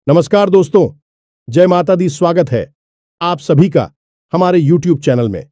नमस्कार दोस्तों, जय माता दी। स्वागत है आप सभी का हमारे YouTube चैनल में।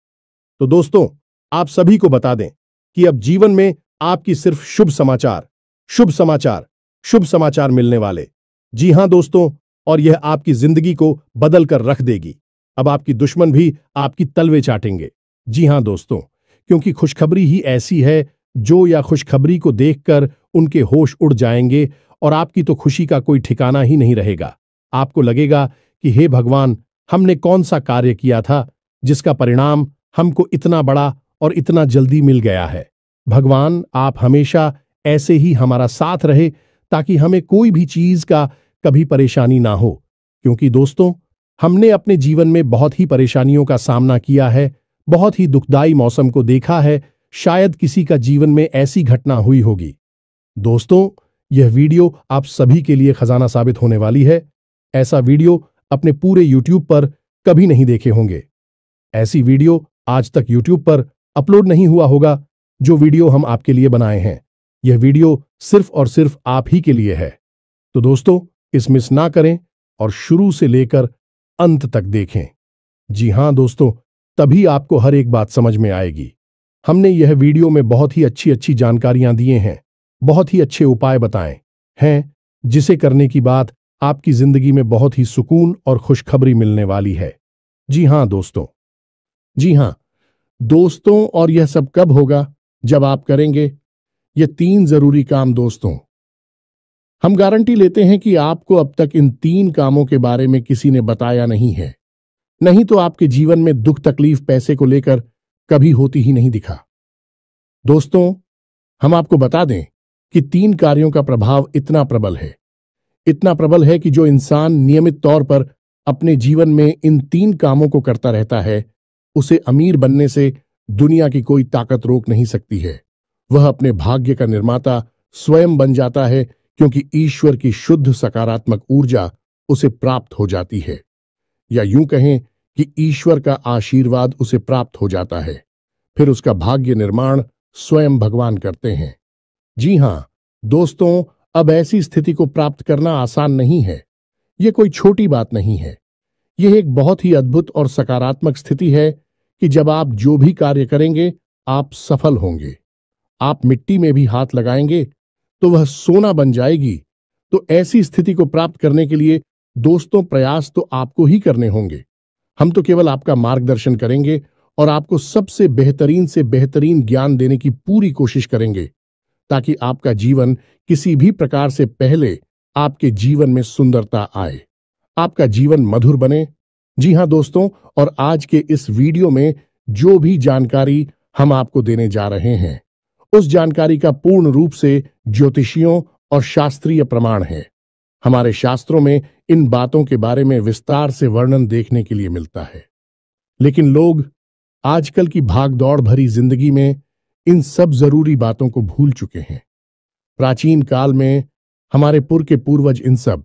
तो दोस्तों, आप सभी को बता दें कि अब जीवन में आपकी सिर्फ शुभ समाचार, शुभ समाचार, शुभ समाचार मिलने वाले। जी हां दोस्तों, और यह आपकी जिंदगी को बदल कर रख देगी। अब आपकी दुश्मन भी आपकी तलवे चाटेंगे। जी हां दोस्तों, क्योंकि खुशखबरी ही ऐसी है जो या खुशखबरी को देखकर उनके होश उड़ जाएंगे और आपकी तो खुशी का कोई ठिकाना ही नहीं रहेगा। आपको लगेगा कि हे भगवान, हमने कौन सा कार्य किया था जिसका परिणाम हमको इतना बड़ा और इतना जल्दी मिल गया है। भगवान, आप हमेशा ऐसे ही हमारा साथ रहे ताकि हमें कोई भी चीज का कभी परेशानी ना हो। क्योंकि दोस्तों, हमने अपने जीवन में बहुत ही परेशानियों का सामना किया है, बहुत ही दुखदाई मौसम को देखा है। शायद किसी का जीवन में ऐसी घटना हुई होगी। दोस्तों, यह वीडियो आप सभी के लिए खजाना साबित होने वाली है। ऐसा वीडियो अपने पूरे YouTube पर कभी नहीं देखे होंगे। ऐसी वीडियो आज तक YouTube पर अपलोड नहीं हुआ होगा जो वीडियो हम आपके लिए बनाए हैं। यह वीडियो सिर्फ और सिर्फ आप ही के लिए है। तो दोस्तों, इस मिस ना करें और शुरू से लेकर अंत तक देखें। जी हां दोस्तों, तभी आपको हर एक बात समझ में आएगी। हमने यह वीडियो में बहुत ही अच्छी अच्छी जानकारियां दिए हैं, बहुत ही अच्छे उपाय बताए हैं, जिसे करने की बाद आपकी जिंदगी में बहुत ही सुकून और खुशखबरी मिलने वाली है। जी हां दोस्तों, जी हां दोस्तों, और यह सब कब होगा? जब आप करेंगे ये 3 जरूरी काम। दोस्तों, हम गारंटी लेते हैं कि आपको अब तक इन 3 कामों के बारे में किसी ने बताया नहीं है, नहीं तो आपके जीवन में दुख तकलीफ पैसे को लेकर कभी होती ही नहीं दिखा। दोस्तों, हम आपको बता दें कि 3 कार्यों का प्रभाव इतना प्रबल है, इतना प्रबल है कि जो इंसान नियमित तौर पर अपने जीवन में इन 3 कामों को करता रहता है, उसे अमीर बनने से दुनिया की कोई ताकत रोक नहीं सकती है। वह अपने भाग्य का निर्माता स्वयं बन जाता है, क्योंकि ईश्वर की शुद्ध सकारात्मक ऊर्जा उसे प्राप्त हो जाती है, या यूं कहें कि ईश्वर का आशीर्वाद उसे प्राप्त हो जाता है। फिर उसका भाग्य निर्माण स्वयं भगवान करते हैं। जी हां दोस्तों, अब ऐसी स्थिति को प्राप्त करना आसान नहीं है। यह कोई छोटी बात नहीं है। यह एक बहुत ही अद्भुत और सकारात्मक स्थिति है कि जब आप जो भी कार्य करेंगे, आप सफल होंगे। आप मिट्टी में भी हाथ लगाएंगे तो वह सोना बन जाएगी। तो ऐसी स्थिति को प्राप्त करने के लिए दोस्तों, प्रयास तो आपको ही करने होंगे। हम तो केवल आपका मार्गदर्शन करेंगे और आपको सबसे बेहतरीन से बेहतरीन ज्ञान देने की पूरी कोशिश करेंगे, ताकि आपका जीवन किसी भी प्रकार से पहले आपके जीवन में सुंदरता आए, आपका जीवन मधुर बने। जी हां दोस्तों, और आज के इस वीडियो में जो भी जानकारी हम आपको देने जा रहे हैं, उस जानकारी का पूर्ण रूप से ज्योतिषियों और शास्त्रीय प्रमाण है। हमारे शास्त्रों में इन बातों के बारे में विस्तार से वर्णन देखने के लिए मिलता है, लेकिन लोग आजकल की भागदौड़ भरी जिंदगी में इन सब जरूरी बातों को भूल चुके हैं। प्राचीन काल में हमारे के पूर्वज इन सब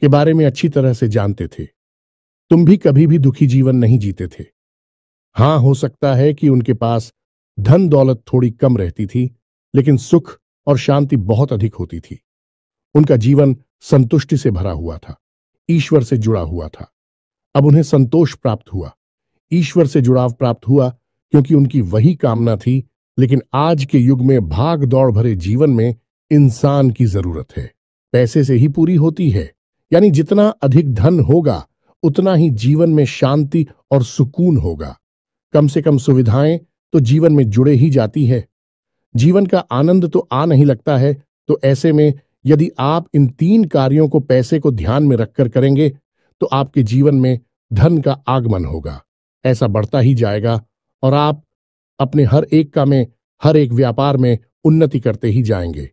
के बारे में अच्छी तरह से जानते थे। तुम भी कभी भी दुखी जीवन नहीं जीते थे। हां, हो सकता है कि उनके पास धन दौलत थोड़ी कम रहती थी, लेकिन सुख और शांति बहुत अधिक होती थी। उनका जीवन संतुष्टि से भरा हुआ था, ईश्वर से जुड़ा हुआ था। अब उन्हें संतोष प्राप्त हुआ, ईश्वर से जुड़ाव प्राप्त हुआ, क्योंकि उनकी वही कामना थी। लेकिन आज के युग में भाग दौड़ भरे जीवन में इंसान की जरूरत है पैसे से ही पूरी होती है। यानी जितना अधिक धन होगा, उतना ही जीवन में शांति और सुकून होगा। कम से कम सुविधाएं तो जीवन में जुड़े ही जाती है। जीवन का आनंद तो आ नहीं लगता है। तो ऐसे में यदि आप इन 3 कार्यों को पैसे को ध्यान में रखकर करेंगे, तो आपके जीवन में धन का आगमन होगा, ऐसा बढ़ता ही जाएगा, और आप अपने हर एक काम में, हर एक व्यापार में उन्नति करते ही जाएंगे,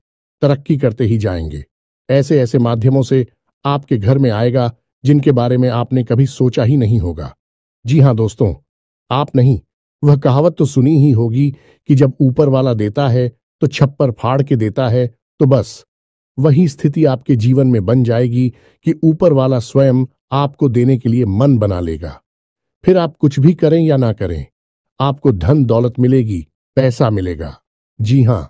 तरक्की करते ही जाएंगे। ऐसे ऐसे माध्यमों से आपके घर में आएगा जिनके बारे में आपने कभी सोचा ही नहीं होगा। जी हां दोस्तों, आप नहीं, वह कहावत तो सुनी ही होगी कि जब ऊपर वाला देता है तो छप्पर फाड़ के देता है। तो बस वही स्थिति आपके जीवन में बन जाएगी कि ऊपर वाला स्वयं आपको देने के लिए मन बना लेगा। फिर आप कुछ भी करें या ना करें, आपको धन दौलत मिलेगी, पैसा मिलेगा। जी हां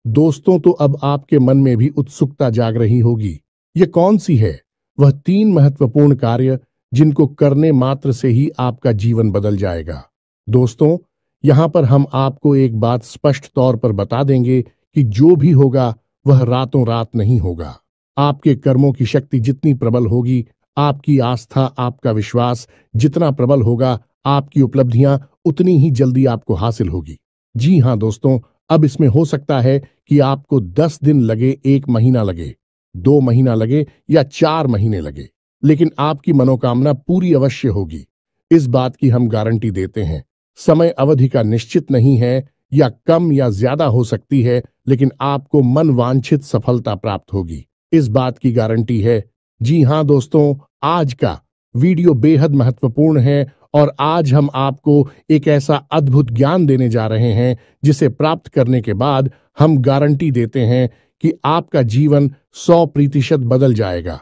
दोस्तों, तो अब आपके मन में भी उत्सुकता जाग रही होगी। ये कौन सी है वह 3 महत्वपूर्ण कार्य जिनको करने मात्र से ही आपका जीवन बदल जाएगा। दोस्तों, यहां पर हम आपको एक बात स्पष्ट तौर पर बता देंगे कि जो भी होगा वह रातों रात नहीं होगा। आपके कर्मों की शक्ति जितनी प्रबल होगी, आपकी आस्था, आपका विश्वास जितना प्रबल होगा, आपकी उपलब्धियां उतनी ही जल्दी आपको हासिल होगी। जी हां दोस्तों, अब इसमें हो सकता है कि आपको 10 दिन लगे, 1 महीना लगे, 2 महीना लगे या 4 महीने लगे, लेकिन आपकी मनोकामना पूरी अवश्य होगी। इस बात की हम गारंटी देते हैं। समय अवधि का निश्चित नहीं है, या कम या ज्यादा हो सकती है, लेकिन आपको मन वांछित सफलता प्राप्त होगी, इस बात की गारंटी है। जी हां दोस्तों, आज का वीडियो बेहद महत्वपूर्ण है और आज हम आपको एक ऐसा अद्भुत ज्ञान देने जा रहे हैं जिसे प्राप्त करने के बाद हम गारंटी देते हैं कि आपका जीवन 100% बदल जाएगा।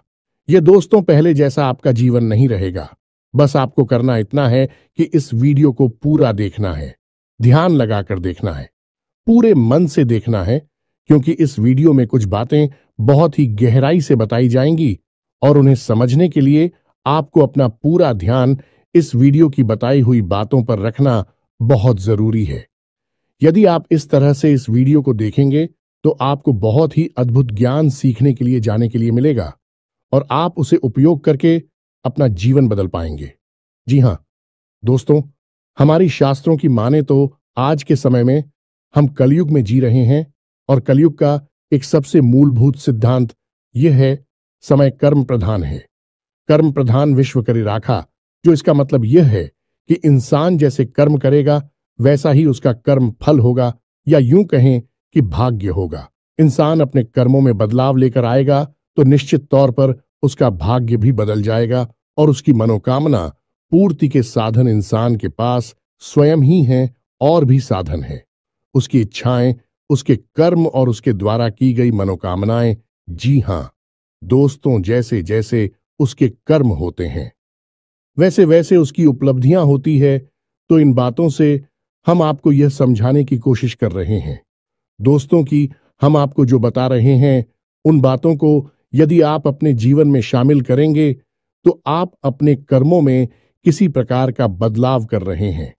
ये दोस्तों पहले जैसा आपका जीवन नहीं रहेगा। बस आपको करना इतना है कि इस वीडियो को पूरा देखना है, ध्यान लगाकर देखना है, पूरे मन से देखना है, क्योंकि इस वीडियो में कुछ बातें बहुत ही गहराई से बताई जाएंगी और उन्हें समझने के लिए आपको अपना पूरा ध्यान इस वीडियो की बताई हुई बातों पर रखना बहुत जरूरी है। यदि आप इस तरह से इस वीडियो को देखेंगे तो आपको बहुत ही अद्भुत ज्ञान सीखने के लिए, जाने के लिए मिलेगा और आप उसे उपयोग करके अपना जीवन बदल पाएंगे। जी हां दोस्तों, हमारी शास्त्रों की माने तो आज के समय में हम कलयुग में जी रहे हैं और कलयुग का एक सबसे मूलभूत सिद्धांत यह है, समय कर्म प्रधान है। कर्म प्रधान विश्व करे राखा, जो इसका मतलब यह है कि इंसान जैसे कर्म करेगा वैसा ही उसका कर्म फल होगा, या यूं कहें कि भाग्य होगा। इंसान अपने कर्मों में बदलाव लेकर आएगा तो निश्चित तौर पर उसका भाग्य भी बदल जाएगा और उसकी मनोकामना पूर्ति के साधन इंसान के पास स्वयं ही हैं और भी साधन हैं। उसकी इच्छाएं, उसके कर्म और उसके द्वारा की गई मनोकामनाएं, जी हां दोस्तों, जैसे जैसे उसके कर्म होते हैं वैसे वैसे उसकी उपलब्धियां होती है। तो इन बातों से हम आपको यह समझाने की कोशिश कर रहे हैं दोस्तों कि हम आपको जो बता रहे हैं उन बातों को यदि आप अपने जीवन में शामिल करेंगे तो आप अपने कर्मों में किसी प्रकार का बदलाव कर रहे हैं,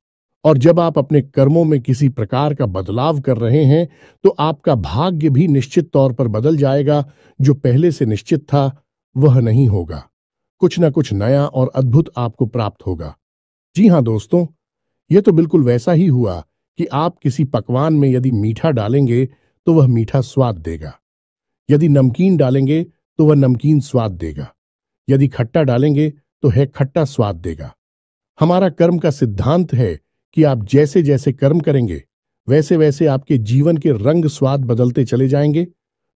और जब आप अपने कर्मों में किसी प्रकार का बदलाव कर रहे हैं तो आपका भाग्य भी निश्चित तौर पर बदल जाएगा। जो पहले से निश्चित था वह नहीं होगा, कुछ ना कुछ नया और अद्भुत आपको प्राप्त होगा। जी हां दोस्तों, यह तो बिल्कुल वैसा ही हुआ कि आप किसी पकवान में यदि मीठा डालेंगे तो वह मीठा स्वाद देगा, यदि नमकीन डालेंगे तो वह नमकीन स्वाद देगा, यदि खट्टा डालेंगे तो है खट्टा स्वाद देगा। हमारा कर्म का सिद्धांत है कि आप जैसे जैसे कर्म करेंगे वैसे वैसे आपके जीवन के रंग स्वाद बदलते चले जाएंगे।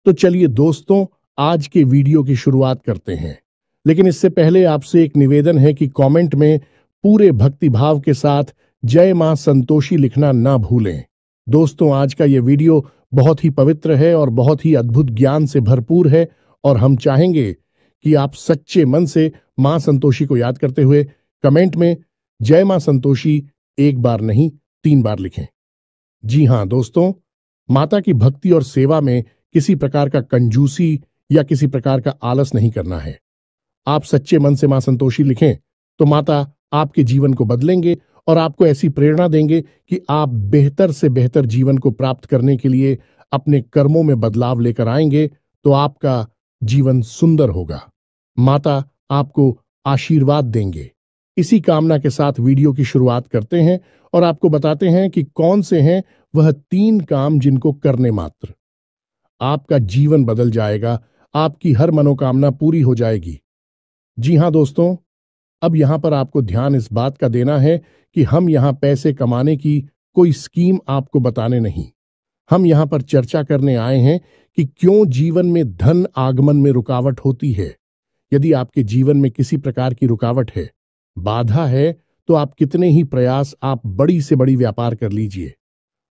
तो चलिए दोस्तों, आज के वीडियो की शुरुआत करते हैं, लेकिन इससे पहले आपसे एक निवेदन है कि कमेंट में पूरे भक्तिभाव के साथ जय मां संतोषी लिखना ना भूलें। दोस्तों, आज का यह वीडियो बहुत ही पवित्र है और बहुत ही अद्भुत ज्ञान से भरपूर है और हम चाहेंगे कि आप सच्चे मन से मां संतोषी को याद करते हुए कमेंट में जय मां संतोषी 1 बार नहीं 3 बार लिखें। जी हां दोस्तों, माता की भक्ति और सेवा में किसी प्रकार का कंजूसी या किसी प्रकार का आलस नहीं करना है। आप सच्चे मन से मां संतोषी लिखें तो माता आपके जीवन को बदलेंगे और आपको ऐसी प्रेरणा देंगे कि आप बेहतर से बेहतर जीवन को प्राप्त करने के लिए अपने कर्मों में बदलाव लेकर आएंगे तो आपका जीवन सुंदर होगा। माता आपको आशीर्वाद देंगे। इसी कामना के साथ वीडियो की शुरुआत करते हैं और आपको बताते हैं कि कौन से हैं वह 3 काम जिनको करने मात्र आपका जीवन बदल जाएगा, आपकी हर मनोकामना पूरी हो जाएगी। जी हां दोस्तों, अब यहां पर आपको ध्यान इस बात का देना है कि हम यहां पैसे कमाने की कोई स्कीम आपको बताने नहीं, हम यहां पर चर्चा करने आए हैं कि क्यों जीवन में धन आगमन में रुकावट होती है। यदि आपके जीवन में किसी प्रकार की रुकावट है, बाधा है, तो आप कितने ही प्रयास, आप बड़ी से बड़ी व्यापार कर लीजिए,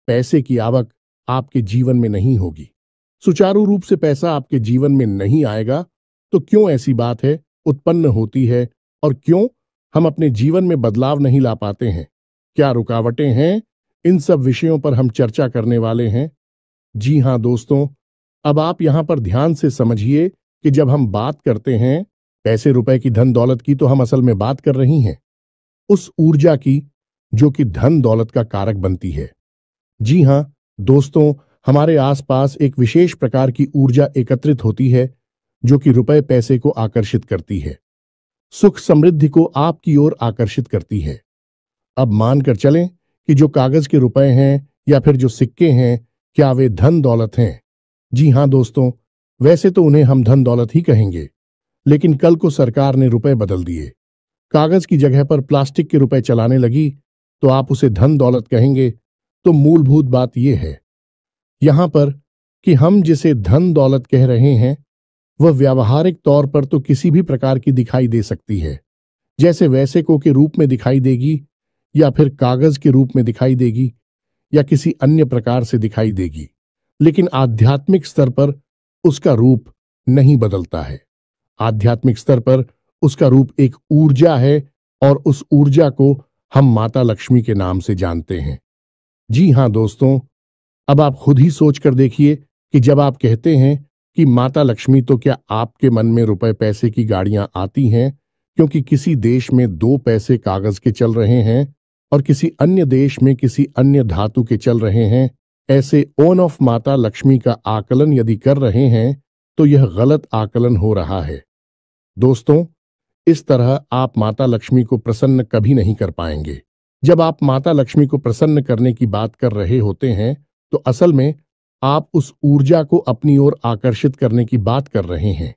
पैसे की आवक आपके जीवन में नहीं होगी, सुचारू रूप से पैसा आपके जीवन में नहीं आएगा। तो क्यों ऐसी बात है उत्पन्न होती है और क्यों हम अपने जीवन में बदलाव नहीं ला पाते हैं, क्या रुकावटें हैं, इन सब विषयों पर हम चर्चा करने वाले हैं। जी हां दोस्तों, अब आप यहां पर ध्यान से समझिए कि जब हम बात करते हैं पैसे रुपए की धन दौलत की तो हम असल में बात कर रही हैं उस ऊर्जा की जो कि धन दौलत का कारक बनती है। जी हां दोस्तों, हमारे आसपास एक विशेष प्रकार की ऊर्जा एकत्रित होती है जो कि रुपए पैसे को आकर्षित करती है, सुख समृद्धि को आपकी ओर आकर्षित करती है। अब मानकर चलें कि जो कागज के रुपए हैं या फिर जो सिक्के हैं, क्या वे धन दौलत हैं? जी हां दोस्तों, वैसे तो उन्हें हम धन दौलत ही कहेंगे, लेकिन कल को सरकार ने रुपए बदल दिए, कागज की जगह पर प्लास्टिक के रुपए चलाने लगी, तो आप उसे धन दौलत कहेंगे। तो मूलभूत बात यह है यहां पर कि हम जिसे धन दौलत कह रहे हैं वह व्यावहारिक तौर पर तो किसी भी प्रकार की दिखाई दे सकती है, जैसे वैसेको के रूप में दिखाई देगी या फिर कागज के रूप में दिखाई देगी या किसी अन्य प्रकार से दिखाई देगी, लेकिन आध्यात्मिक स्तर पर उसका रूप नहीं बदलता है। आध्यात्मिक स्तर पर उसका रूप एक ऊर्जा है और उस ऊर्जा को हम माता लक्ष्मी के नाम से जानते हैं। जी हां दोस्तों, अब आप खुद ही सोच कर देखिए कि जब आप कहते हैं कि माता लक्ष्मी, तो क्या आपके मन में रुपए पैसे की गाड़ियां आती हैं क्योंकि किसी देश में 2 पैसे कागज के चल रहे हैं और किसी अन्य देश में किसी अन्य धातु के चल रहे हैं? ऐसे ऑन ऑफ माता लक्ष्मी का आकलन यदि कर रहे हैं तो यह गलत आकलन हो रहा है। दोस्तों, इस तरह आप माता लक्ष्मी को प्रसन्न कभी नहीं कर पाएंगे। जब आप माता लक्ष्मी को प्रसन्न करने की बात कर रहे होते हैं तो असल में आप उस ऊर्जा को अपनी ओर आकर्षित करने की बात कर रहे हैं,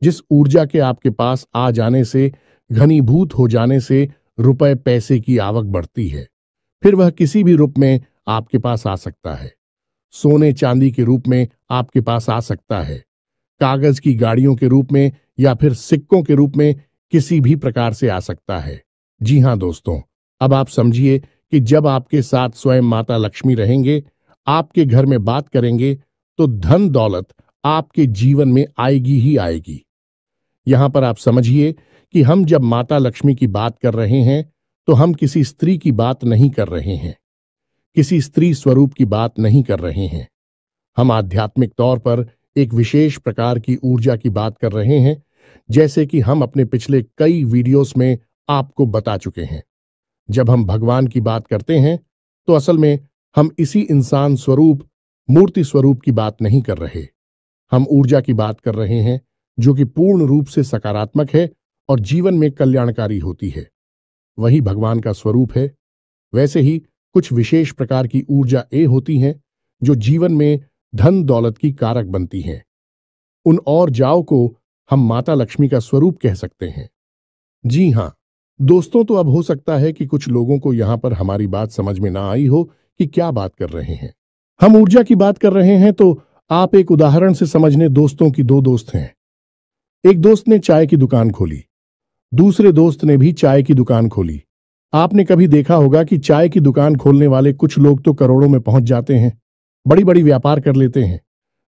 जिस ऊर्जा के आपके पास आ जाने से, घनीभूत हो जाने से रुपए पैसे की आवक बढ़ती है। फिर वह किसी भी रूप में आपके पास आ सकता है, सोने चांदी के रूप में आपके पास आ सकता है, कागज की गाड़ियों के रूप में या फिर सिक्कों के रूप में किसी भी प्रकार से आ सकता है। जी हां दोस्तों, अब आप समझिए कि जब आपके साथ स्वयं माता लक्ष्मी रहेंगे, आपके घर में बात करेंगे, तो धन दौलत आपके जीवन में आएगी ही आएगी। यहां पर आप समझिए कि हम जब माता लक्ष्मी की बात कर रहे हैं तो हम किसी स्त्री की बात नहीं कर रहे हैं, किसी स्त्री स्वरूप की बात नहीं कर रहे हैं। हम आध्यात्मिक तौर पर एक विशेष प्रकार की ऊर्जा की बात कर रहे हैं, जैसे कि हम अपने पिछले कई वीडियोस में आपको बता चुके हैं। जब हम भगवान की बात करते हैं तो असल में हम इसी इंसान स्वरूप, मूर्ति स्वरूप की बात नहीं कर रहे। हम ऊर्जा की बात कर रहे हैं जो कि पूर्ण रूप से सकारात्मक है और जीवन में कल्याणकारी होती है। वही भगवान का स्वरूप है। वैसे ही कुछ विशेष प्रकार की ऊर्जा होती हैं जो जीवन में धन दौलत की कारक बनती हैं। उन और जाओ को हम माता लक्ष्मी का स्वरूप कह सकते हैं। जी हां दोस्तों, तो अब हो सकता है कि कुछ लोगों को यहां पर हमारी बात समझ में ना आई हो कि क्या बात कर रहे हैं। हम ऊर्जा की बात कर रहे हैं तो आप एक उदाहरण से समझने। दोस्तों की 2 दोस्त हैं। एक दोस्त ने चाय की दुकान खोली, दूसरे दोस्त ने भी चाय की दुकान खोली। आपने कभी देखा होगा कि चाय की दुकान खोलने वाले कुछ लोग तो करोड़ों में पहुंच जाते हैं, बड़ी बड़ी व्यापार कर लेते हैं,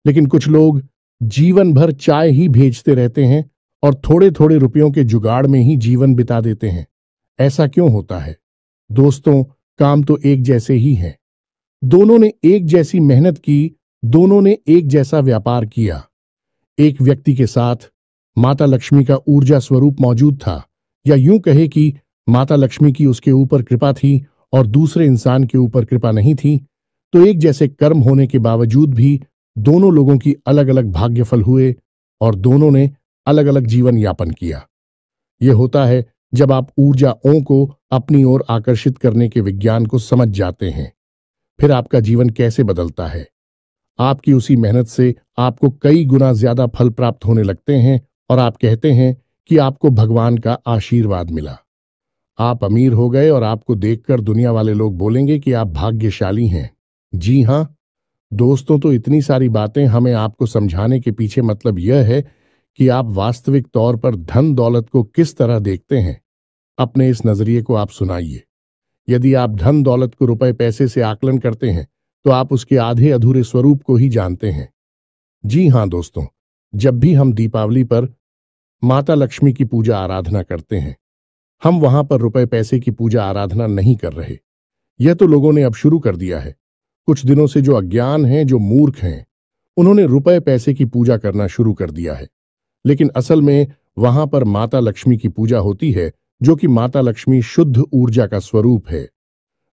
लेकिन कुछ लोग जीवन भर चाय ही भेजते रहते हैं और थोड़े थोड़े रुपयों के जुगाड़ में ही जीवन बिता देते हैं। ऐसा क्यों होता है? दोस्तों, काम तो एक जैसे ही हैं। दोनों ने एक जैसी मेहनत की, दोनों ने एक जैसा व्यापार किया। एक व्यक्ति के साथ माता लक्ष्मी का ऊर्जा स्वरूप मौजूद था, या यूं कहे कि माता लक्ष्मी की उसके ऊपर कृपा थी और दूसरे इंसान के ऊपर कृपा नहीं थी, तो एक जैसे कर्म होने के बावजूद भी दोनों लोगों की अलग अलग भाग्यफल हुए और दोनों ने अलग अलग जीवन यापन किया। यह होता है जब आप ऊर्जाओं को अपनी ओर आकर्षित करने के विज्ञान को समझ जाते हैं। फिर आपका जीवन कैसे बदलता है। आपकी उसी मेहनत से आपको कई गुना ज्यादा फल प्राप्त होने लगते हैं और आप कहते हैं कि आपको भगवान का आशीर्वाद मिला। आप अमीर हो गए और आपको देखकर दुनिया वाले लोग बोलेंगे कि आप भाग्यशाली हैं। जी हां दोस्तों, तो इतनी सारी बातें हमें आपको समझाने के पीछे मतलब यह है कि आप वास्तविक तौर पर धन दौलत को किस तरह देखते हैं। अपने इस नजरिए को आप सुनाइए। यदि आप धन दौलत को रुपए पैसे से आकलन करते हैं तो आप उसके आधे अधूरे स्वरूप को ही जानते हैं। जी हां दोस्तों, जब भी हम दीपावली पर माता लक्ष्मी की पूजा आराधना करते हैं, हम वहां पर रुपए पैसे की पूजा आराधना नहीं कर रहे। यह तो लोगों ने अब शुरू कर दिया है। कुछ दिनों से जो अज्ञान हैं, जो मूर्ख हैं, उन्होंने रुपए पैसे की पूजा करना शुरू कर दिया है, लेकिन असल में वहां पर माता लक्ष्मी की पूजा होती है, जो कि माता लक्ष्मी शुद्ध ऊर्जा का स्वरूप है,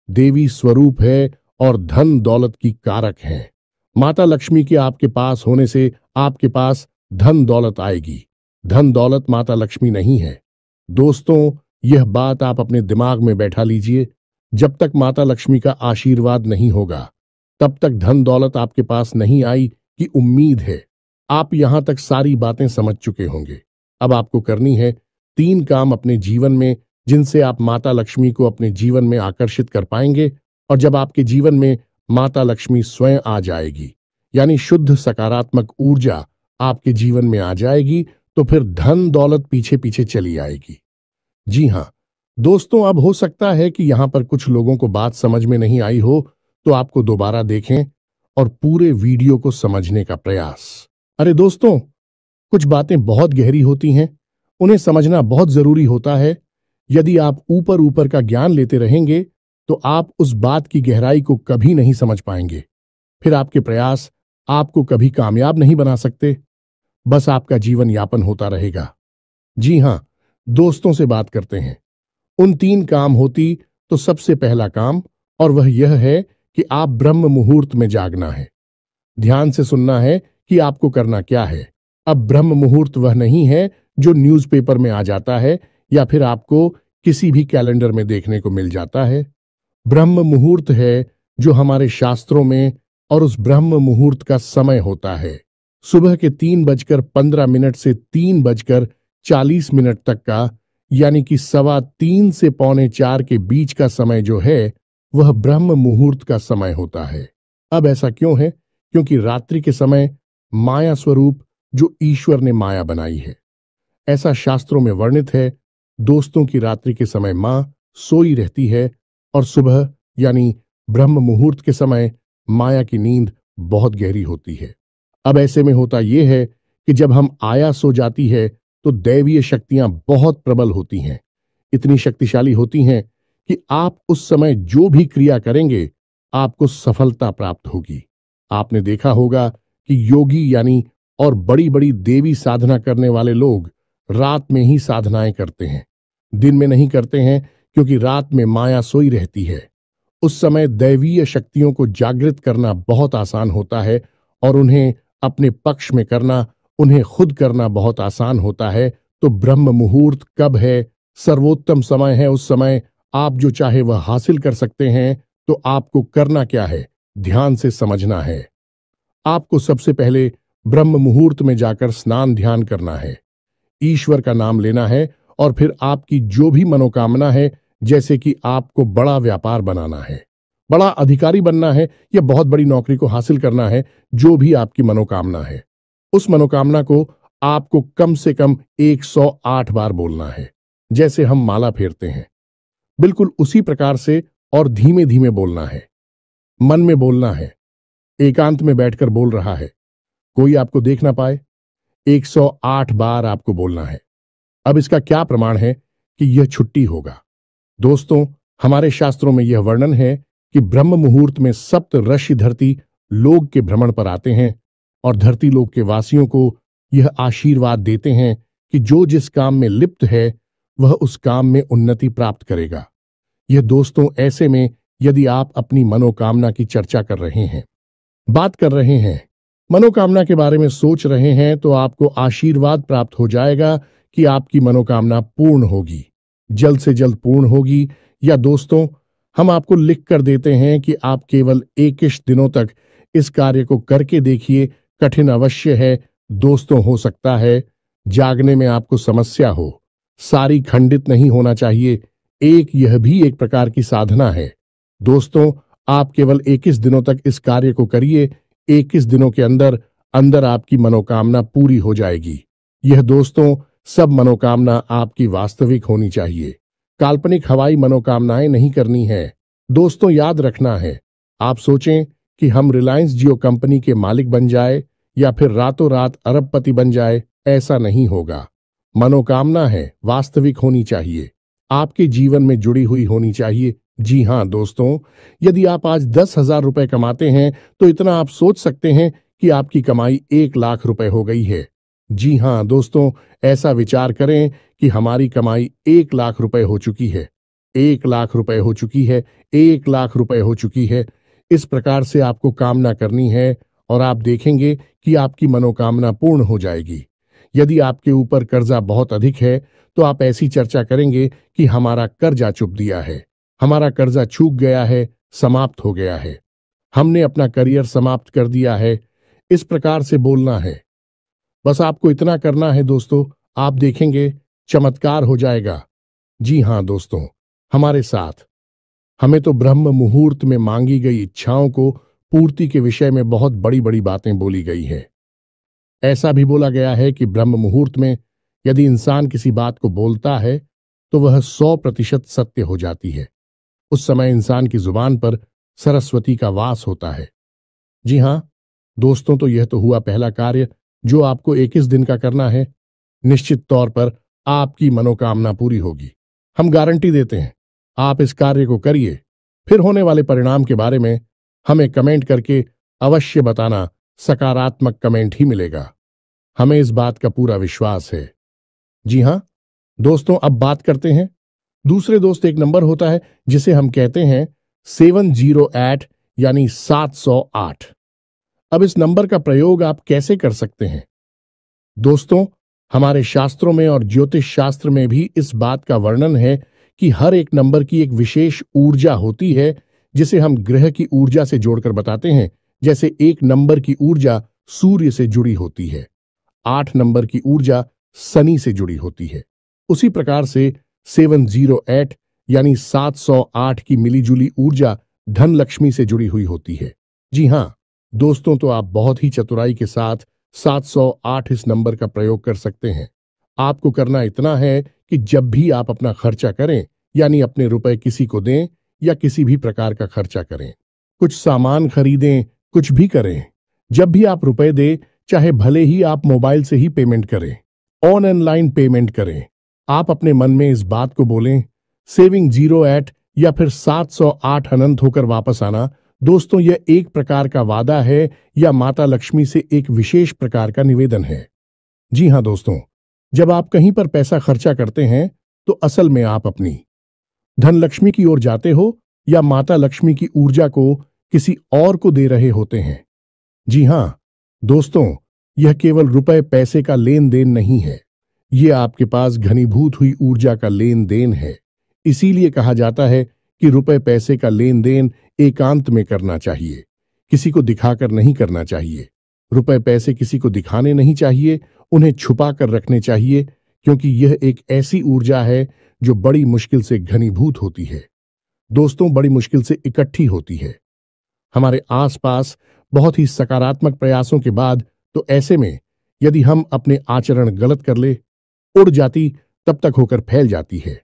देवी स्वरूप है और धन दौलत की कारक है। माता लक्ष्मी के आपके पास होने से आपके पास धन दौलत आएगी। धन दौलत माता लक्ष्मी नहीं है। दोस्तों, यह बात आप अपने दिमाग में बैठा लीजिए। जब तक माता लक्ष्मी का आशीर्वाद नहीं होगा, तब तक धन दौलत आपके पास नहीं आई की उम्मीद है। आप यहां तक सारी बातें समझ चुके होंगे। अब आपको करनी है 3 काम अपने जीवन में, जिनसे आप माता लक्ष्मी को अपने जीवन में आकर्षित कर पाएंगे। और जब आपके जीवन में माता लक्ष्मी स्वयं आ जाएगी, यानी शुद्ध सकारात्मक ऊर्जा आपके जीवन में आ जाएगी, तो फिर धन दौलत पीछे पीछे चली आएगी। जी हां दोस्तों, अब हो सकता है कि यहां पर कुछ लोगों को बात समझ में नहीं आई हो, तो आपको दोबारा देखें और पूरे वीडियो को समझने का प्रयास। अरे दोस्तों, कुछ बातें बहुत गहरी होती हैं, उन्हें समझना बहुत जरूरी होता है। यदि आप ऊपर ऊपर का ज्ञान लेते रहेंगे, तो आप उस बात की गहराई को कभी नहीं समझ पाएंगे। फिर आपके प्रयास आपको कभी कामयाब नहीं बना सकते, बस आपका जीवन यापन होता रहेगा। जी हां दोस्तों, से बात करते हैं। उन 3 काम होती तो सबसे पहला काम, और वह यह है कि आप ब्रह्म मुहूर्त में जागना है। ध्यान से सुनना है कि आपको करना क्या है। अब ब्रह्म मुहूर्त वह नहीं है जो न्यूज़पेपर में आ जाता है या फिर आपको किसी भी कैलेंडर में देखने को मिल जाता है। ब्रह्म मुहूर्त है जो हमारे शास्त्रों में, और उस ब्रह्म मुहूर्त का समय होता है सुबह के 3:15 से 3:40 तक का, यानी कि 3:15 से 3:45 के बीच का समय जो है, वह ब्रह्म मुहूर्त का समय होता है। अब ऐसा क्यों है? क्योंकि रात्रि के समय माया स्वरूप जो ईश्वर ने माया बनाई है, ऐसा शास्त्रों में वर्णित है। दोस्तों की रात्रि के समय मां सोई रहती है और सुबह यानी ब्रह्म मुहूर्त के समय माया की नींद बहुत गहरी होती है। अब ऐसे में होता यह है कि जब हम आया सो जाती है, तो दैवीय शक्तियां बहुत प्रबल होती हैं, इतनी शक्तिशाली होती हैं कि आप उस समय जो भी क्रिया करेंगे, आपको सफलता प्राप्त होगी। आपने देखा होगा कि योगी यानी और बड़ी बड़ी देवी साधना करने वाले लोग रात में ही साधनाएं करते हैं, दिन में नहीं करते हैं, क्योंकि रात में माया सोई रहती है। उस समय दैवीय शक्तियों को जागृत करना बहुत आसान होता है और उन्हें अपने पक्ष में करना, उन्हें खुद करना बहुत आसान होता है। तो ब्रह्म मुहूर्त कब है? सर्वोत्तम समय है। उस समय आप जो चाहे वह हासिल कर सकते हैं। तो आपको करना क्या है? ध्यान से समझना है। आपको सबसे पहले ब्रह्म मुहूर्त में जाकर स्नान ध्यान करना है, ईश्वर का नाम लेना है और फिर आपकी जो भी मनोकामना है, जैसे कि आपको बड़ा व्यापार बनाना है, बड़ा अधिकारी बनना है या बहुत बड़ी नौकरी को हासिल करना है, जो भी आपकी मनोकामना है, उस मनोकामना को आपको कम से कम 108 बार बोलना है। जैसे हम माला फेरते हैं, बिल्कुल उसी प्रकार से, और धीमे धीमे बोलना है, मन में बोलना है, एकांत में बैठकर बोल रहा है, कोई आपको देख ना पाए। 108 बार आपको बोलना है। अब इसका क्या प्रमाण है कि यह छुट्टी होगा? दोस्तों, हमारे शास्त्रों में यह वर्णन है कि ब्रह्म मुहूर्त में सप्त ऋषि धरती लोक के भ्रमण पर आते हैं और धरती लोक के वासियों को यह आशीर्वाद देते हैं कि जो जिस काम में लिप्त है, वह उस काम में उन्नति प्राप्त करेगा। यह दोस्तों ऐसे में, यदि आप अपनी मनोकामना की चर्चा कर रहे हैं, बात कर रहे हैं, मनोकामना के बारे में सोच रहे हैं, तो आपको आशीर्वाद प्राप्त हो जाएगा कि आपकी मनोकामना पूर्ण होगी, जल्द से जल्द पूर्ण होगी। या दोस्तों, हम आपको लिख कर देते हैं कि आप केवल 21 दिनों तक इस कार्य को करके देखिए। कठिन अवश्य है दोस्तों, हो सकता है जागने में आपको समस्या हो, सारी खंडित नहीं होना चाहिए। यह भी एक प्रकार की साधना है। दोस्तों, आप केवल 21 दिनों तक इस कार्य को करिए। 21 दिनों के अंदर अंदर आपकी मनोकामना पूरी हो जाएगी। यह दोस्तों, सब मनोकामना आपकी वास्तविक होनी चाहिए, काल्पनिक हवाई मनोकामनाएं नहीं करनी है। दोस्तों, याद रखना है, आप सोचें कि हम रिलायंस जियो कंपनी के मालिक बन जाए या फिर रातों रात अरबपति बन जाए, ऐसा नहीं होगा। मनोकामना है वास्तविक होनी चाहिए, आपके जीवन में जुड़ी हुई होनी चाहिए। जी हां दोस्तों, यदि आप आज 10,000 रुपए कमाते हैं, तो इतना आप सोच सकते हैं कि आपकी कमाई 1 लाख रुपए हो गई है। जी हाँ दोस्तों, ऐसा विचार करें कि हमारी कमाई 1 लाख रुपए हो चुकी है। 1 लाख रुपए हो चुकी है। 1 लाख रुपए हो चुकी है। इस प्रकार से आपको कामना करनी है और आप देखेंगे कि आपकी मनोकामना पूर्ण हो जाएगी। यदि आपके ऊपर कर्जा बहुत अधिक है तो आप ऐसी चर्चा करेंगे कि हमारा कर्जा चुक दिया है, हमारा कर्जा चूक गया है, समाप्त हो गया है, हमने अपना करियर समाप्त कर दिया है। इस प्रकार से बोलना है। बस आपको इतना करना है दोस्तों, आप देखेंगे चमत्कार हो जाएगा। जी हाँ दोस्तों, हमारे साथ हमें तो ब्रह्म मुहूर्त में मांगी गई इच्छाओं को पूर्ति के विषय में बहुत बड़ी बड़ी बातें बोली गई है। ऐसा भी बोला गया है कि ब्रह्म मुहूर्त में यदि इंसान किसी बात को बोलता है तो वह 100% सत्य हो जाती है। उस समय इंसान की जुबान पर सरस्वती का वास होता है। जी हाँ दोस्तों, तो यह तो हुआ पहला कार्य जो आपको 21 दिन का करना है। निश्चित तौर पर आपकी मनोकामना पूरी होगी, हम गारंटी देते हैं। आप इस कार्य को करिए, फिर होने वाले परिणाम के बारे में हमें कमेंट करके अवश्य बताना। सकारात्मक कमेंट ही मिलेगा, हमें इस बात का पूरा विश्वास है। जी हाँ दोस्तों, अब बात करते हैं दूसरे दोस्त। एक नंबर होता है जिसे हम कहते हैं 708 यानी 708। अब इस नंबर का प्रयोग आप कैसे कर सकते हैं दोस्तों? हमारे शास्त्रों में और ज्योतिष शास्त्र में भी इस बात का वर्णन है कि हर एक नंबर की एक विशेष ऊर्जा होती है जिसे हम ग्रह की ऊर्जा से जोड़कर बताते हैं। जैसे 1 नंबर की ऊर्जा सूर्य से जुड़ी होती है, 8 नंबर की ऊर्जा शनि से जुड़ी होती है। उसी प्रकार से 708 यानी 708 की मिलीजुली ऊर्जा धन लक्ष्मी से जुड़ी हुई होती है। जी हाँ दोस्तों, तो आप बहुत ही चतुराई के साथ 708 इस नंबर का प्रयोग कर सकते हैं। आपको करना इतना है कि जब भी आप अपना खर्चा करें, यानी अपने रुपए किसी को दें या किसी भी प्रकार का खर्चा करें, कुछ सामान खरीदें, कुछ भी करें, जब भी आप रुपए दें, चाहे भले ही आप मोबाइल से ही पेमेंट करें, ऑनलाइन पेमेंट करें, आप अपने मन में इस बात को बोलें, सेविंग 08 या फिर 708 अनंत होकर वापस आना। दोस्तों, यह एक प्रकार का वादा है या माता लक्ष्मी से एक विशेष प्रकार का निवेदन है। जी हाँ दोस्तों, जब आप कहीं पर पैसा खर्चा करते हैं तो असल में आप अपनी धन लक्ष्मी की ओर जाते हो या माता लक्ष्मी की ऊर्जा को किसी और को दे रहे होते हैं। जी हाँ दोस्तों, यह केवल रुपए पैसे का लेन देन नहीं है, यह आपके पास घनीभूत हुई ऊर्जा का लेन देन है। इसीलिए कहा जाता है कि रुपए पैसे का लेन देन एकांत में करना चाहिए, किसी को दिखाकर नहीं करना चाहिए। रुपए पैसे किसी को दिखाने नहीं चाहिए, उन्हें छुपा कर रखने चाहिए, क्योंकि यह एक ऐसी ऊर्जा है जो बड़ी मुश्किल से घनीभूत होती है दोस्तों, बड़ी मुश्किल से इकट्ठी होती है हमारे आसपास बहुत ही सकारात्मक प्रयासों के बाद। तो ऐसे में यदि हम अपने आचरण गलत कर ले, उड़ जाती तब तक होकर फैल जाती है।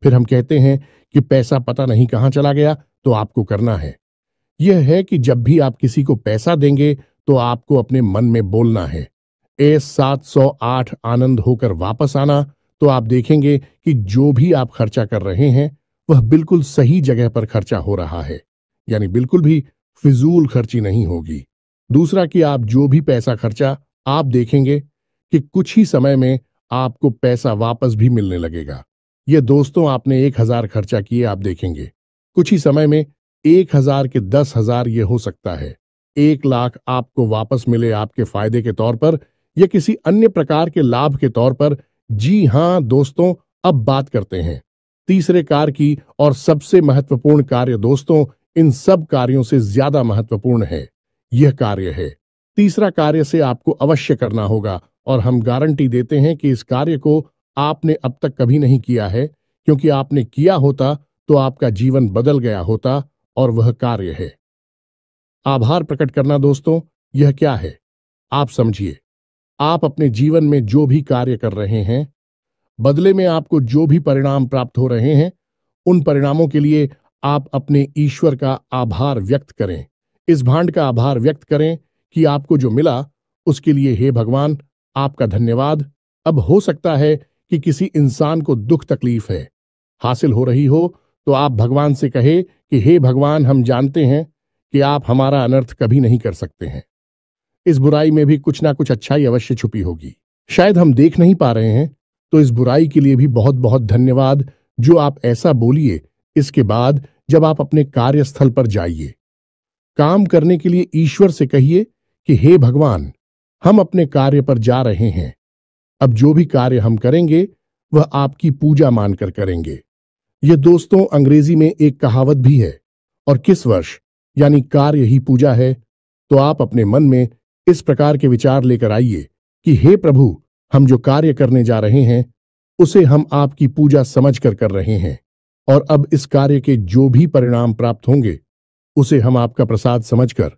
फिर हम कहते हैं कि पैसा पता नहीं कहां चला गया। तो आपको करना है यह है कि जब भी आप किसी को पैसा देंगे तो आपको अपने मन में बोलना है, 708 आनंद होकर वापस आना। तो आप देखेंगे कि जो भी आप खर्चा कर रहे हैं वह बिल्कुल सही जगह पर खर्चा हो रहा है, यानी बिल्कुल भी फिजूल खर्ची नहीं होगी। दूसरा कि आप जो भी पैसा खर्चा, आप देखेंगे कि कुछ ही समय में आपको पैसा वापस भी मिलने लगेगा। ये दोस्तों, आपने 1000 खर्चा किए, आप देखेंगे कुछ ही समय में 1000 के 10,000 ये हो सकता है। 1 लाख आपको वापस मिले आपके फायदे के तौर पर या किसी अन्य प्रकार के लाभ के तौर पर। जी हां दोस्तों, अब बात करते हैं तीसरे कार्य की, और सबसे महत्वपूर्ण कार्य दोस्तों, इन सब कार्यों से ज्यादा महत्वपूर्ण है यह कार्य है। तीसरा कार्य से आपको अवश्य करना होगा और हम गारंटी देते हैं कि इस कार्य को आपने अब तक कभी नहीं किया है, क्योंकि आपने किया होता तो आपका जीवन बदल गया होता। और वह कार्य है आभार प्रकट करना। दोस्तों, यह क्या है आप समझिए। आप अपने जीवन में जो भी कार्य कर रहे हैं, बदले में आपको जो भी परिणाम प्राप्त हो रहे हैं, उन परिणामों के लिए आप अपने ईश्वर का आभार व्यक्त करें। इस भांड का आभार व्यक्त करें कि आपको जो मिला उसके लिए हे भगवान आपका धन्यवाद। अब हो सकता है कि किसी इंसान को दुख तकलीफ है हासिल हो रही हो, तो आप भगवान से कहे कि हे भगवान, हम जानते हैं कि आप हमारा अनर्थ कभी नहीं कर सकते हैं। इस बुराई में भी कुछ ना कुछ अच्छाई अवश्य छुपी होगी। शायद हम देख नहीं पा रहे हैं, तो इस बुराई के लिए भी बहुत बहुत धन्यवाद जो आप ऐसा बोलिए। इसके बाद जब आप अपने कार्यस्थल पर जाइए, काम करने के लिए ईश्वर से कहिए कि हे भगवान, हम अपने कार्य पर जा रहे हैं। अब जो भी कार्य हम करेंगे वह आपकी पूजा मानकर करेंगे। यह दोस्तों अंग्रेजी में एक कहावत भी है, और किस वर्ष यानी कार्य ही पूजा है। तो आप अपने मन में इस प्रकार के विचार लेकर आइए कि हे प्रभु, हम जो कार्य करने जा रहे हैं उसे हम आपकी पूजा समझकर कर रहे हैं, और अब इस कार्य के जो भी परिणाम प्राप्त होंगे उसे हम आपका प्रसाद समझकर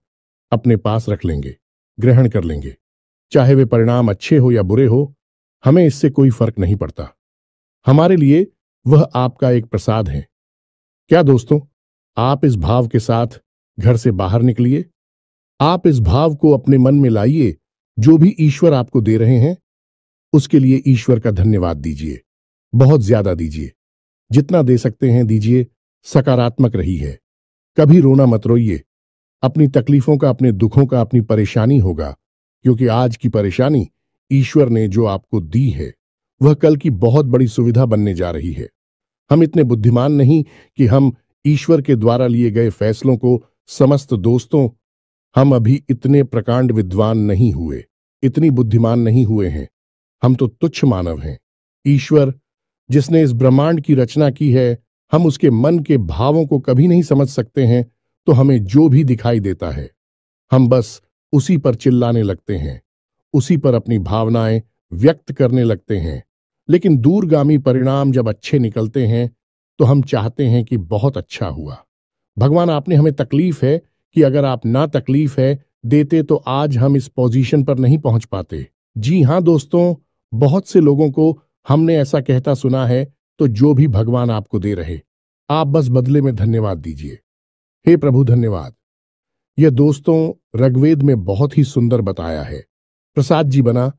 अपने पास रख लेंगे, ग्रहण कर लेंगे। चाहे वे परिणाम अच्छे हो या बुरे हो, हमें इससे कोई फर्क नहीं पड़ता। हमारे लिए वह आपका एक प्रसाद है। क्या दोस्तों, आप इस भाव के साथ घर से बाहर निकलिए। आप इस भाव को अपने मन में लाइए। जो भी ईश्वर आपको दे रहे हैं उसके लिए ईश्वर का धन्यवाद दीजिए, बहुत ज्यादा दीजिए। जितना दे सकते हैं दीजिए। सकारात्मक रही है, कभी रोना मत रोइए। अपनी तकलीफों का, अपने दुखों का, अपनी परेशानी होगा, क्योंकि आज की परेशानी ईश्वर ने जो आपको दी है वह कल की बहुत बड़ी सुविधा बनने जा रही है। हम इतने बुद्धिमान नहीं कि हम ईश्वर के द्वारा लिए गए फैसलों को समस्त दोस्तों, हम अभी इतने प्रकांड विद्वान नहीं हुए, इतनी बुद्धिमान नहीं हुए हैं। हम तो तुच्छ मानव हैं। ईश्वर जिसने इस ब्रह्मांड की रचना की है, हम उसके मन के भावों को कभी नहीं समझ सकते हैं। तो हमें जो भी दिखाई देता है हम बस उसी पर चिल्लाने लगते हैं, उसी पर अपनी भावनाएं व्यक्त करने लगते हैं। लेकिन दूरगामी परिणाम जब अच्छे निकलते हैं तो हम चाहते हैं कि बहुत अच्छा हुआ। भगवान, आपने हमें तकलीफ है कि अगर आप ना तकलीफ है देते तो आज हम इस पोजीशन पर नहीं पहुंच पाते। जी हां दोस्तों, बहुत से लोगों को हमने ऐसा कहता सुना है। तो जो भी भगवान आपको दे रहे, आप बस बदले में धन्यवाद दीजिए। हे प्रभु धन्यवाद। यह दोस्तों ऋग्वेद में बहुत ही सुंदर बताया है। प्रसाद जी बना,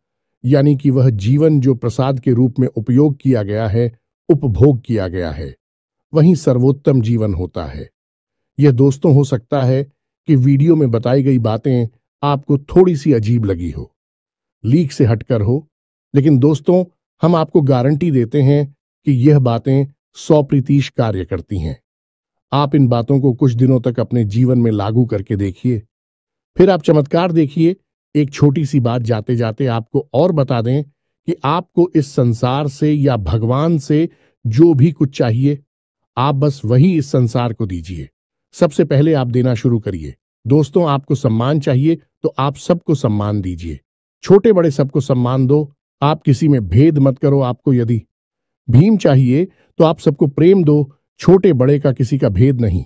यानी कि वह जीवन जो प्रसाद के रूप में उपयोग किया गया है, उपभोग किया गया है, वही सर्वोत्तम जीवन होता है। यह दोस्तों हो सकता है कि वीडियो में बताई गई बातें आपको थोड़ी सी अजीब लगी हो, लीक से हटकर हो, लेकिन दोस्तों हम आपको गारंटी देते हैं कि यह बातें 100% कार्य करती हैं। आप इन बातों को कुछ दिनों तक अपने जीवन में लागू करके देखिए, फिर आप चमत्कार देखिए। एक छोटी सी बात जाते जाते आपको और बता दें कि आपको इस संसार से या भगवान से जो भी कुछ चाहिए, आप बस वही इस संसार को दीजिए। सबसे पहले आप देना शुरू करिए। दोस्तों, आपको सम्मान चाहिए तो आप सबको सम्मान दीजिए। छोटे बड़े सबको सम्मान दो। आप किसी में भेद मत करो। आपको यदि भीम चाहिए तो आप सबको प्रेम दो। छोटे बड़े का किसी का भेद नहीं,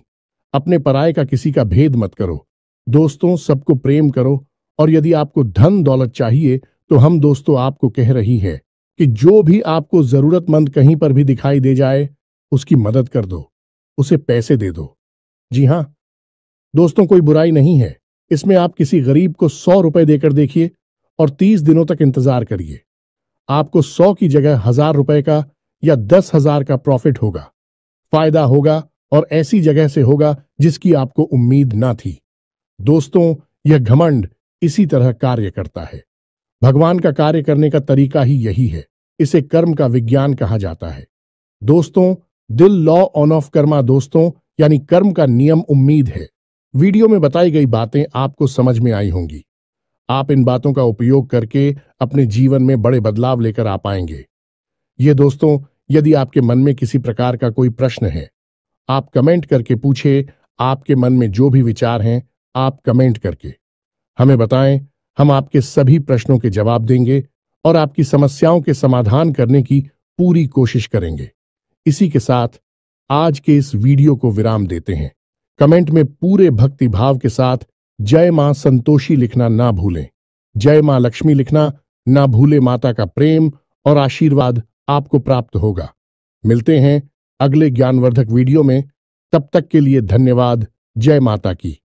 अपने पराये का किसी का भेद मत करो। दोस्तों, सबको प्रेम करो। और यदि आपको धन दौलत चाहिए तो हम दोस्तों आपको कह रही है कि जो भी आपको जरूरतमंद कहीं पर भी दिखाई दे जाए उसकी मदद कर दो, उसे पैसे दे दो। जी हां दोस्तों, कोई बुराई नहीं है इसमें। आप किसी गरीब को 100 रुपए देकर देखिए और 30 दिनों तक इंतजार करिए। आपको 100 की जगह 1000 रुपए का या 10,000 का प्रॉफिट होगा, फायदा होगा, और ऐसी जगह से होगा जिसकी आपको उम्मीद ना थी। दोस्तों, यह घमंड इसी तरह कार्य करता है। भगवान का कार्य करने का तरीका ही यही है। इसे कर्म का विज्ञान कहा जाता है। दोस्तों, दिल लॉ ऑन ऑफ कर्मा दोस्तों, यानी कर्म का नियम उम्मीद है। वीडियो में बताई गई बातें आपको समझ में आई होंगी। आप इन बातों का उपयोग करके अपने जीवन में बड़े बदलाव लेकर आ पाएंगे। ये दोस्तों, यदि आपके मन में किसी प्रकार का कोई प्रश्न है, आप कमेंट करके पूछे। आपके मन में जो भी विचार हैं आप कमेंट करके हमें बताएं। हम आपके सभी प्रश्नों के जवाब देंगे और आपकी समस्याओं के समाधान करने की पूरी कोशिश करेंगे। इसी के साथ आज के इस वीडियो को विराम देते हैं। कमेंट में पूरे भक्ति भाव के साथ जय मां संतोषी लिखना ना भूलें। जय मां लक्ष्मी लिखना ना भूले। माता का प्रेम और आशीर्वाद आपको प्राप्त होगा। मिलते हैं अगले ज्ञानवर्धक वीडियो में। तब तक के लिए धन्यवाद। जय माता की।